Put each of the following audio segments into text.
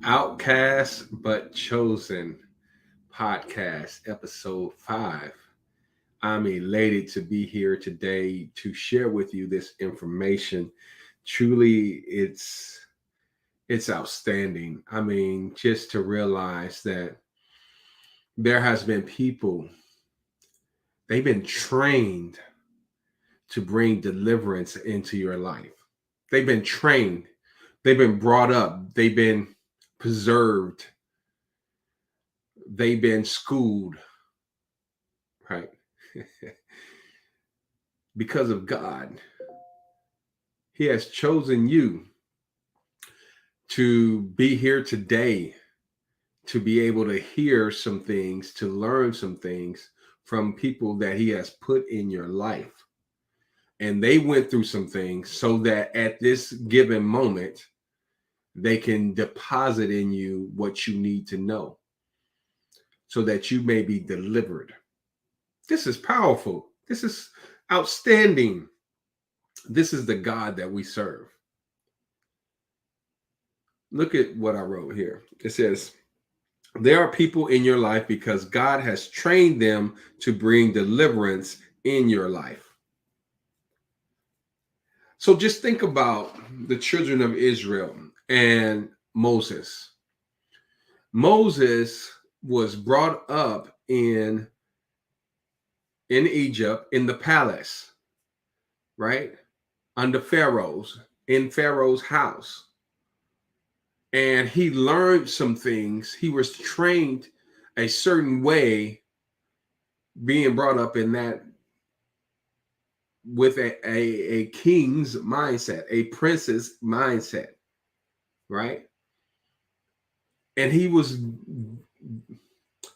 Outcast but Chosen podcast, episode 5. I'm elated to be here today to share with you this information. Truly, it's outstanding. I mean, just to realize that there has been people, they've been trained to bring deliverance into your life. They've been trained, they've been brought up, they've been preserved, they've been schooled, right? Because of God, He has chosen you to be here today, to be able to hear some things, to learn some things from people that He has put in your life. And they went through some things so that at this given moment, they can deposit in you what you need to know so that you may be delivered. This is powerful. This is outstanding. This is the God that we serve. Look at what I wrote here. It says, there are people in your life because God has trained them to bring deliverance in your life. So just think about the children of Israel and Moses. Moses was brought up in Egypt in the palace, right? Under in Pharaoh's house. And he learned some things. He was trained a certain way, being brought up in that with a king's mindset, a prince's mindset, right? And he was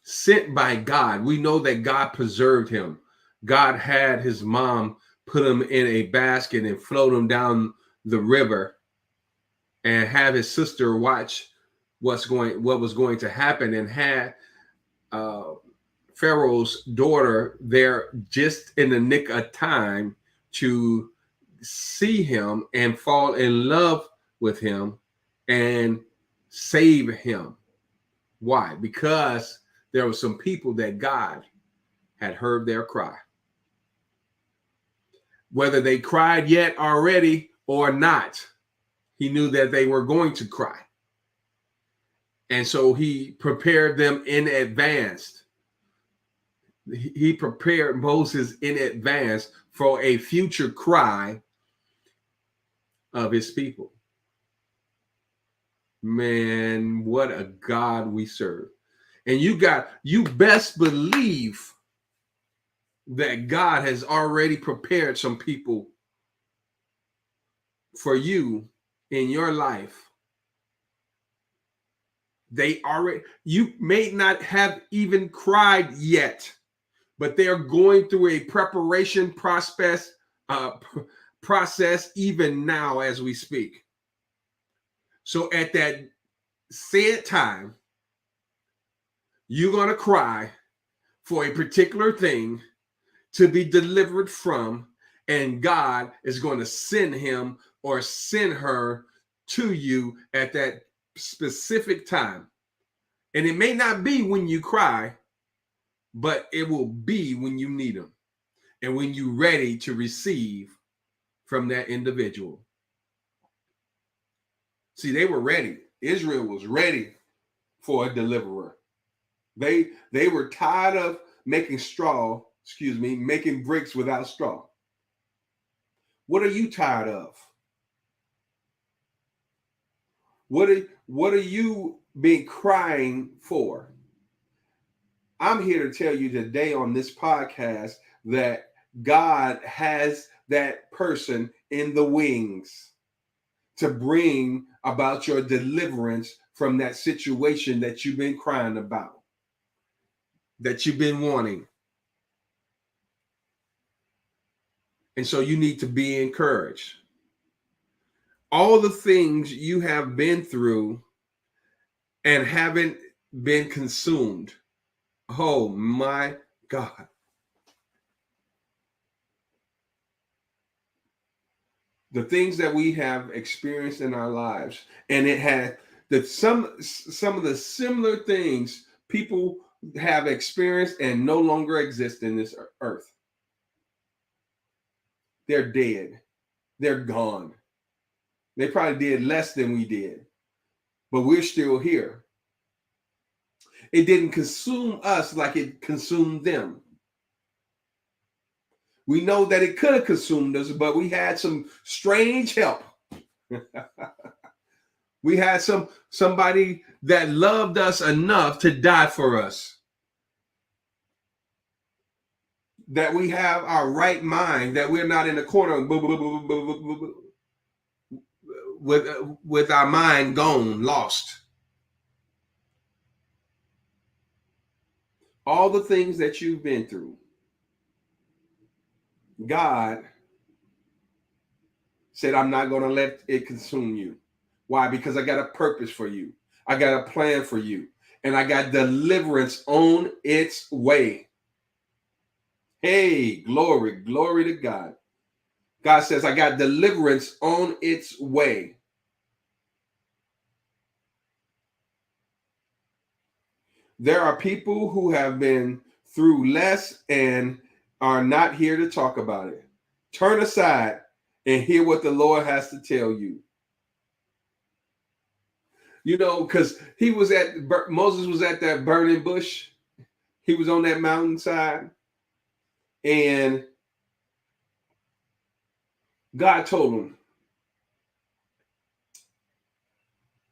sent by God. We know that God preserved him. God had his mom put him in a basket and float him down the river and have his sister watch what was going to happen, and had Pharaoh's daughter there just in the nick of time to see him and fall in love with him and save him. Why? Because there were some people that God had heard their cry. Whether they cried yet already or not, he knew that they were going to cry. And so he prepared them in advance. He prepared Moses in advance for a future cry of his people. Man, what a God we serve. And you best believe that God has already prepared some people for you in your life. You may not have even cried yet, but they are going through a preparation process even now as we speak. So at that said time, you're going to cry for a particular thing to be delivered from, and God is going to send him or send her to you at that specific time. And it may not be when you cry, but it will be when you need him and when you're ready to receive from that individual. See, they were ready. Israel was ready for a deliverer. They were tired of making bricks without straw. What are you tired of? What are you been crying for? I'm here to tell you today on this podcast that God has that person in the wings to bring about your deliverance from that situation that you've been crying about, that you've been wanting. And so you need to be encouraged. All the things you have been through and haven't been consumed. Oh my God. The things that we have experienced in our lives, and it had that some of the similar things people have experienced and no longer exist in this earth. They're dead. They're gone. They probably did less than we did, but we're still here. It didn't consume us like it consumed them. We know that it could have consumed us, but we had some strange help. We had somebody that loved us enough to die for us. That we have our right mind, that we're not in the corner with our mind gone, lost. All the things that you've been through, God said, I'm not going to let it consume you. Why? Because I got a purpose for you. I got a plan for you. And I got deliverance on its way. Hey, glory, glory to God. God says, I got deliverance on its way. There are people who have been through less and are not here to talk about it. Turn aside and hear what the Lord has to tell you. You know, because Moses was at that burning bush. He was on that mountainside. And God told him,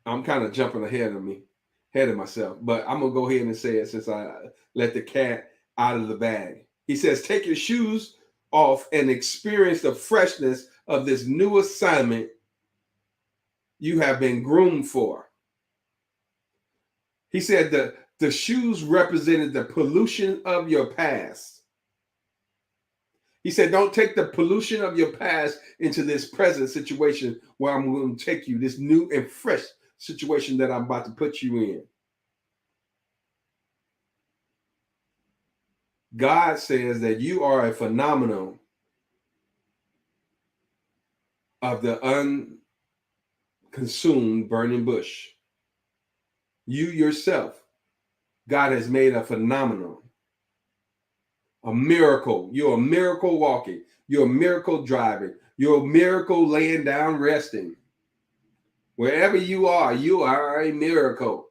I'm kind of jumping ahead of myself, but I'm going to go ahead and say it since I let the cat out of the bag. He says, take your shoes off and experience the freshness of this new assignment you have been groomed for. He said the shoes represented the pollution of your past. He said, don't take the pollution of your past into this present situation where I'm going to take you, this new and fresh situation that I'm about to put you in. God says that you are a phenomenon of the unconsumed burning bush. You yourself, God has made a phenomenon, a miracle. You're a miracle walking. You're a miracle driving. You're a miracle laying down resting. Wherever you are a miracle.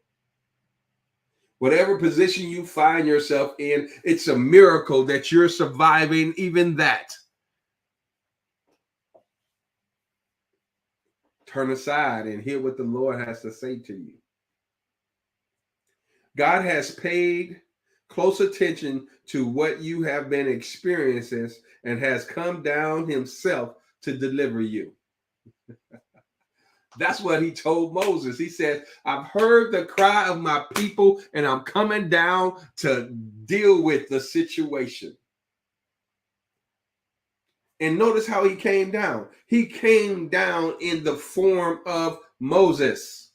Whatever position you find yourself in, it's a miracle that you're surviving even that. Turn aside and hear what the Lord has to say to you. God has paid close attention to what you have been experiencing and has come down himself to deliver you. That's what he told Moses. He said, I've heard the cry of my people and I'm coming down to deal with the situation. And notice how he came down. He came down in the form of Moses.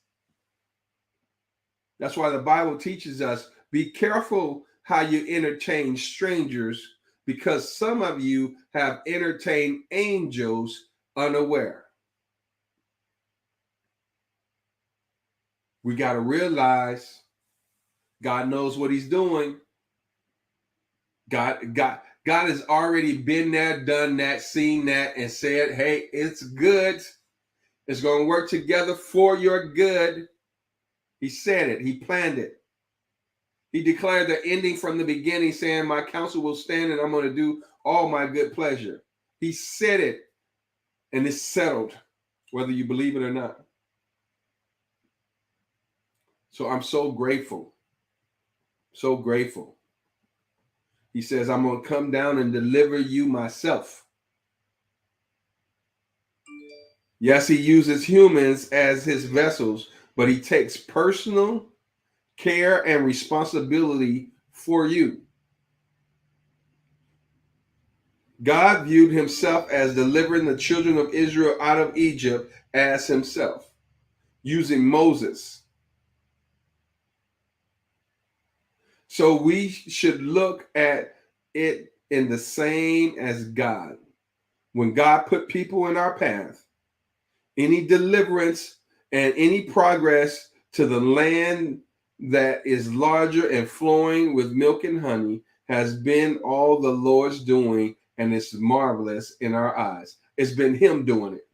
That's why the Bible teaches us, be careful how you entertain strangers, because some of you have entertained angels unaware. We got to realize God knows what he's doing. God has already been there, done that, seen that, and said, hey, it's good. It's going to work together for your good. He said it. He planned it. He declared the ending from the beginning, saying, my counsel will stand and I'm going to do all my good pleasure. He said it, and it's settled, whether you believe it or not. So I'm so grateful. So grateful. He says, I'm going to come down and deliver you myself. Yes, he uses humans as his vessels, but he takes personal care and responsibility for you. God viewed himself as delivering the children of Israel out of Egypt as himself, using Moses. So we should look at it in the same as God. When God put people in our path, any deliverance and any progress to the land that is larger and flowing with milk and honey has been all the Lord's doing, and it's marvelous in our eyes. It's been him doing it.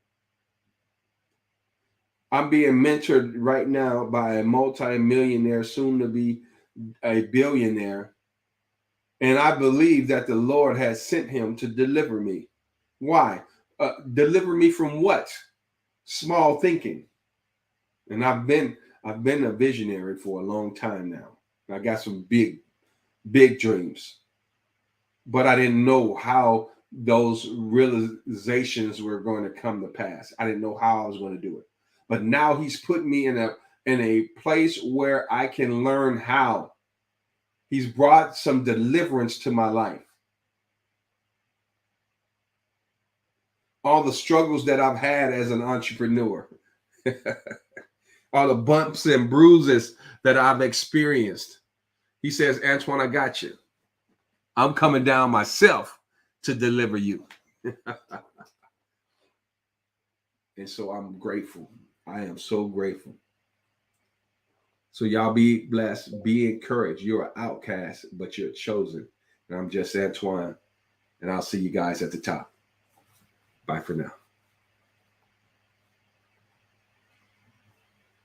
I'm being mentored right now by a multi-millionaire, soon to be a billionaire. And I believe that the Lord has sent him to deliver me. Why? Deliver me from what? Small thinking. And I've been a visionary for a long time now. I got some big dreams. But I didn't know how those realizations were going to come to pass. I didn't know how I was going to do it. But now he's put me in a place where I can learn how. He's brought some deliverance to my life. All the struggles that I've had as an entrepreneur, all the bumps and bruises that I've experienced. He says, Antoine, I got you. I'm coming down myself to deliver you. And so I'm grateful. I am so grateful. So y'all be blessed, be encouraged. You're an outcast, but you're chosen. And I'm just Antoine, and I'll see you guys at the top. Bye for now.